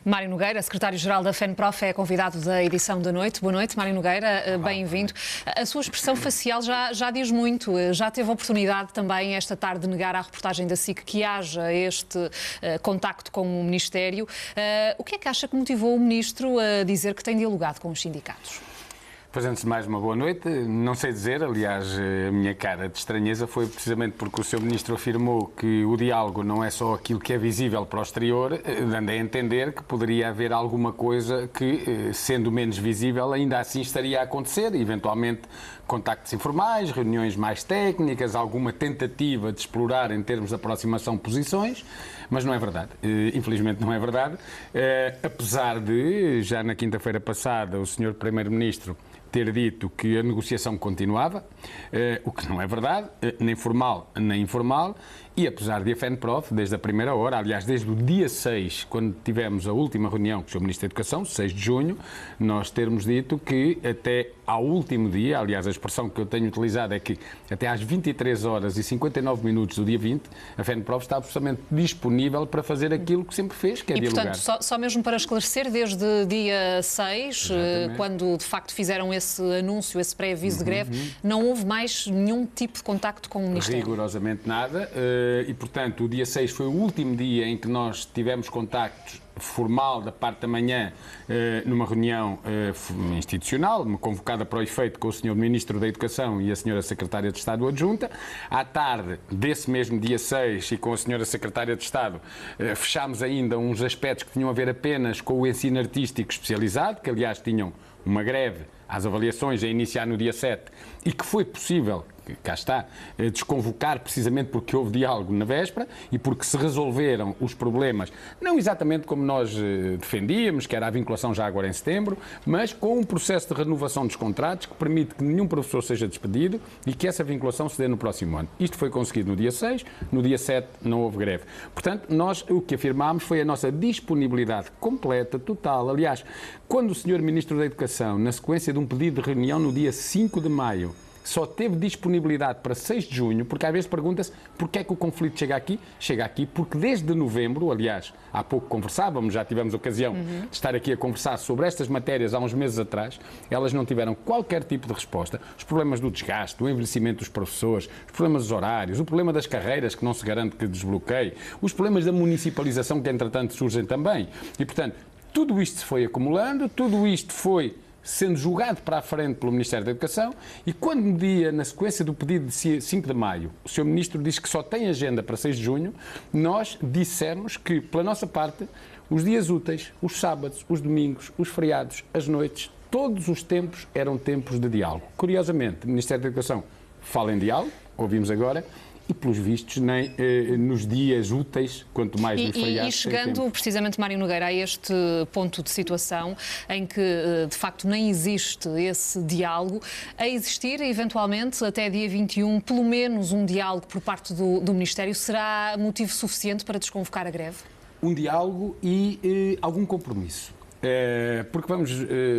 Mário Nogueira, secretário-geral da FENPROF, é convidado da edição da noite. Boa noite, Mário Nogueira, bem-vindo. A sua expressão facial já diz muito. Já teve a oportunidade também esta tarde de negar à reportagem da SIC que haja este contacto com o Ministério. O que é que acha que motivou o Ministro a dizer que tem dialogado com os sindicatos? Pois, antes de mais, uma boa noite. Não sei dizer, aliás, a minha cara de estranheza foi precisamente porque o Sr. Ministro afirmou que o diálogo não é só aquilo que é visível para o exterior, dando a entender que poderia haver alguma coisa que, sendo menos visível, ainda assim estaria a acontecer, eventualmente contactos informais, reuniões mais técnicas, alguma tentativa de explorar em termos de aproximação posições, mas não é verdade. Infelizmente não é verdade. Apesar de, já na quinta-feira passada, o Sr. Primeiro-Ministro ter dito que a negociação continuava, o que não é verdade, nem formal nem informal, e apesar de a FENPROF, desde a primeira hora, aliás, desde o dia 6, quando tivemos a última reunião com o Sr. Ministro da Educação, 6 de junho, nós termos dito que até ao último dia, aliás, a expressão que eu tenho utilizado é que até às 23 horas e 59 minutos do dia 20, a FENPROF está absolutamente disponível para fazer aquilo que sempre fez, que é dialogar. E, portanto, só mesmo para esclarecer, desde dia 6, quando de facto fizeram esse anúncio, esse pré-aviso de greve, não houve mais nenhum tipo de contacto com o Ministério? Rigorosamente nada. E, portanto, o dia 6 foi o último dia em que nós tivemos contactos formal da parte da manhã numa reunião institucional, convocada para o efeito com o Sr. Ministro da Educação e a Sra. Secretária de Estado Adjunta. À tarde desse mesmo dia 6 e com a Sra. Secretária de Estado fechámos ainda uns aspectos que tinham a ver apenas com o ensino artístico especializado, que aliás tinham uma greve às avaliações a iniciar no dia 7 e que foi possível, cá está, desconvocar precisamente porque houve diálogo na véspera e porque se resolveram os problemas, não exatamente como nós defendíamos, que era a vinculação já agora em setembro, mas com um processo de renovação dos contratos que permite que nenhum professor seja despedido e que essa vinculação se dê no próximo ano. Isto foi conseguido no dia 6, no dia 7 não houve greve. Portanto, nós o que afirmámos foi a nossa disponibilidade completa, total. Aliás, quando o Sr. Ministro da Educação, na sequência de um pedido de reunião no dia 5 de maio, só teve disponibilidade para 6 de junho, porque às vezes pergunta-se porquê é que o conflito chega aqui. Chega aqui porque desde novembro, aliás, há pouco conversávamos, já tivemos ocasião de estar aqui a conversar sobre estas matérias há uns meses atrás, elas não tiveram qualquer tipo de resposta. Os problemas do desgaste, do envelhecimento dos professores, os problemas dos horários, o problema das carreiras, que não se garante que desbloqueie, os problemas da municipalização, que entretanto surgem também. E, portanto, tudo isto se foi acumulando, tudo isto foi sendo julgado para a frente pelo Ministério da Educação e quando no dia, na sequência do pedido de 5 de maio, o Sr. Ministro diz que só tem agenda para 6 de junho, nós dissemos que, pela nossa parte, os dias úteis, os sábados, os domingos, os feriados, as noites, todos os tempos eram tempos de diálogo. Curiosamente, o Ministério da Educação fala em diálogo, ouvimos agora, e, pelos vistos, nem nos dias úteis, quanto mais nos feriados. E chegando, precisamente, Mário Nogueira, a este ponto de situação em que, de facto, nem existe esse diálogo, a existir, eventualmente, até dia 21, pelo menos um diálogo por parte do Ministério, será motivo suficiente para desconvocar a greve? Um diálogo e algum compromisso. Porque vamos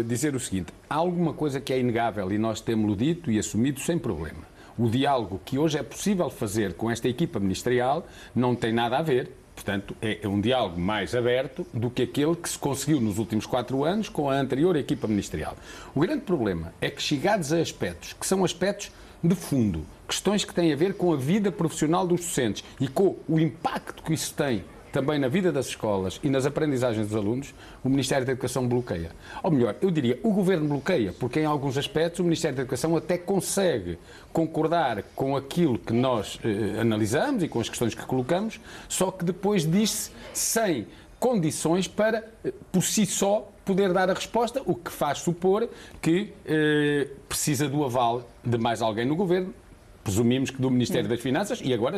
dizer o seguinte, há alguma coisa que é inegável e nós temos-lo dito e assumido sem problema. O diálogo que hoje é possível fazer com esta equipa ministerial não tem nada a ver, portanto, é um diálogo mais aberto do que aquele que se conseguiu nos últimos 4 anos com a anterior equipa ministerial. O grande problema é que, chegados a aspectos que são aspectos de fundo, questões que têm a ver com a vida profissional dos docentes e com o impacto que isso tem também na vida das escolas e nas aprendizagens dos alunos, o Ministério da Educação bloqueia. Ou melhor, eu diria, o Governo bloqueia, porque em alguns aspectos o Ministério da Educação até consegue concordar com aquilo que nós analisamos e com as questões que colocamos, só que depois diz-se sem condições para, por si só, poder dar a resposta, o que faz supor que precisa do aval de mais alguém no Governo. Presumimos que do Ministério das Finanças, e agora,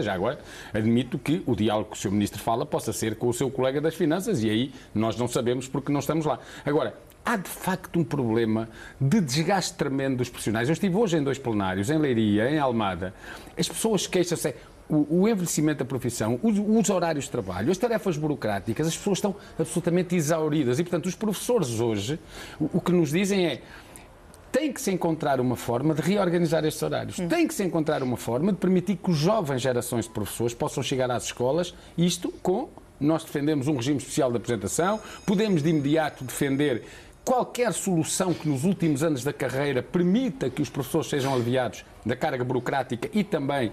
admito que o diálogo que o Sr. Ministro fala possa ser com o seu colega das Finanças, e aí nós não sabemos porque não estamos lá. Agora, há de facto um problema de desgaste tremendo dos profissionais. Eu estive hoje em 2 plenários, em Leiria, em Almada. As pessoas queixam-se, o envelhecimento da profissão, os horários de trabalho, as tarefas burocráticas, as pessoas estão absolutamente exauridas. E, portanto, os professores hoje, o que nos dizem é: tem que se encontrar uma forma de reorganizar estes horários. Tem que se encontrar uma forma de permitir que as jovens gerações de professores possam chegar às escolas, isto com nós defendemos um regime especial de apresentação, podemos de imediato defender qualquer solução que nos últimos anos da carreira permita que os professores sejam aliviados da carga burocrática e também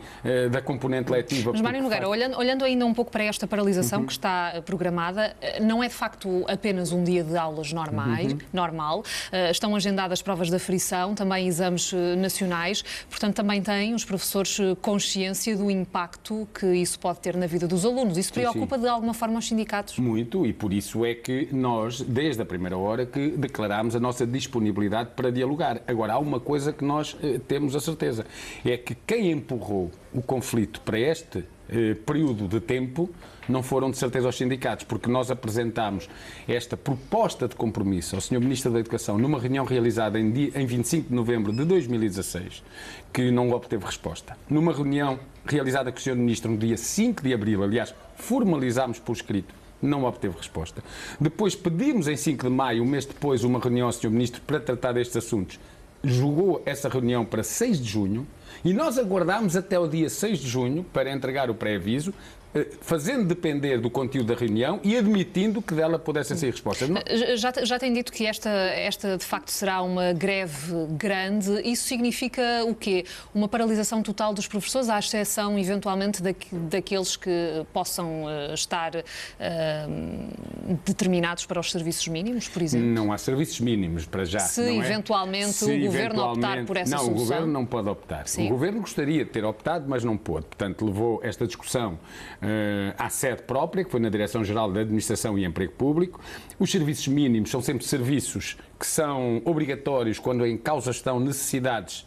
da componente letiva. Mas, Mário Nogueira, olhando ainda um pouco para esta paralisação que está programada, não é de facto apenas um dia de aulas normal. Estão agendadas provas de aferição, também exames nacionais, portanto também têm os professores consciência do impacto que isso pode ter na vida dos alunos. Isso preocupa de alguma forma os sindicatos? Muito, e por isso é que nós, desde a primeira hora, que declarámos a nossa disponibilidade para dialogar. Agora, há uma coisa que nós temos a certeza, é que quem empurrou o conflito para este período de tempo não foram de certeza os sindicatos, porque nós apresentámos esta proposta de compromisso ao Sr. Ministro da Educação numa reunião realizada em 25 de novembro de 2016, que não obteve resposta. Numa reunião realizada com o Sr. Ministro no dia 5 de abril, aliás, formalizámos por escrito, não obteve resposta. Depois pedimos em 5 de maio, um mês depois, uma reunião ao Sr. Ministro para tratar destes assuntos. Jogou essa reunião para 6 de junho e nós aguardámos até o dia 6 de junho para entregar o pré-aviso, fazendo depender do conteúdo da reunião e admitindo que dela pudessem sair respostas. Já tem dito que esta de facto será uma greve grande. Isso significa o quê? Uma paralisação total dos professores, à exceção eventualmente daqueles que possam estar determinados para os serviços mínimos, por exemplo? Não há serviços mínimos para já. Se eventualmente o Governo optar por essa solução? Não, o Governo não pode optar. Sim. O Governo gostaria de ter optado, mas não pôde. Portanto, levou esta discussão à sede própria, que foi na Direção-Geral da Administração e Emprego Público. Os serviços mínimos são sempre serviços que são obrigatórios quando em causa estão necessidades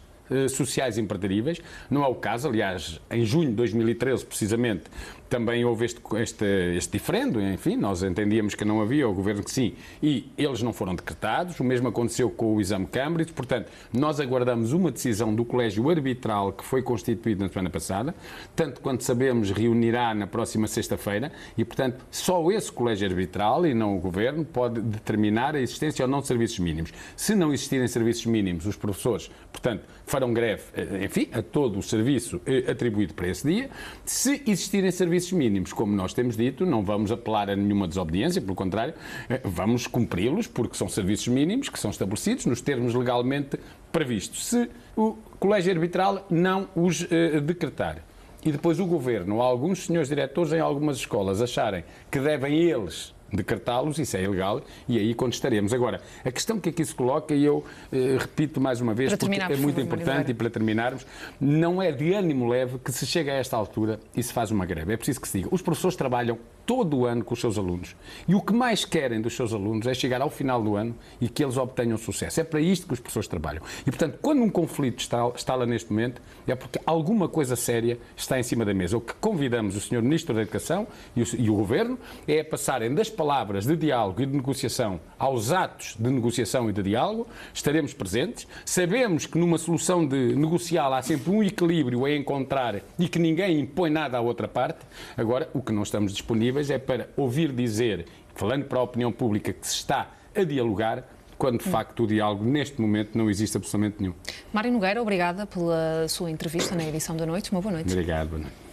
sociais imperteríveis. Não é o caso, aliás, em junho de 2013, precisamente, também houve este diferendo, enfim, nós entendíamos que não havia, o Governo que sim, e eles não foram decretados. O mesmo aconteceu com o exame Cambridge. Portanto, nós aguardamos uma decisão do Colégio Arbitral que foi constituído na semana passada, tanto quanto sabemos reunirá na próxima sexta-feira, e, portanto, só esse Colégio Arbitral, e não o Governo, pode determinar a existência ou não de serviços mínimos. Se não existirem serviços mínimos, os professores, portanto, farão greve, enfim, a todo o serviço atribuído para esse dia. Se existirem serviços mínimos, como nós temos dito, não vamos apelar a nenhuma desobediência, pelo contrário, vamos cumpri-los, porque são serviços mínimos que são estabelecidos nos termos legalmente previstos. Se o Colégio Arbitral não os decretar e depois o Governo ou alguns senhores diretores em algumas escolas acharem que devem eles decretá-los, isso é ilegal, e aí contestaremos. Agora, a questão que aqui se coloca, e eu repito mais uma vez, porque é muito importante, e para terminarmos, não é de ânimo leve que se chega a esta altura e se faz uma greve. É preciso que se diga. Os professores trabalham todo o ano com os seus alunos. E o que mais querem dos seus alunos é chegar ao final do ano e que eles obtenham sucesso. É para isto que os professores trabalham. E, portanto, quando um conflito está lá neste momento, é porque alguma coisa séria está em cima da mesa. O que convidamos o Sr. Ministro da Educação e o Governo é a passarem das palavras de diálogo e de negociação aos atos de negociação e de diálogo. Estaremos presentes. Sabemos que numa solução de negocial há sempre um equilíbrio a encontrar e que ninguém impõe nada à outra parte. Agora, o que não estamos disponíveis é para ouvir dizer, falando para a opinião pública, que se está a dialogar, quando de facto o diálogo neste momento não existe absolutamente nenhum. Mário Nogueira, obrigada pela sua entrevista na edição da noite. Uma boa noite. Obrigado, boa noite.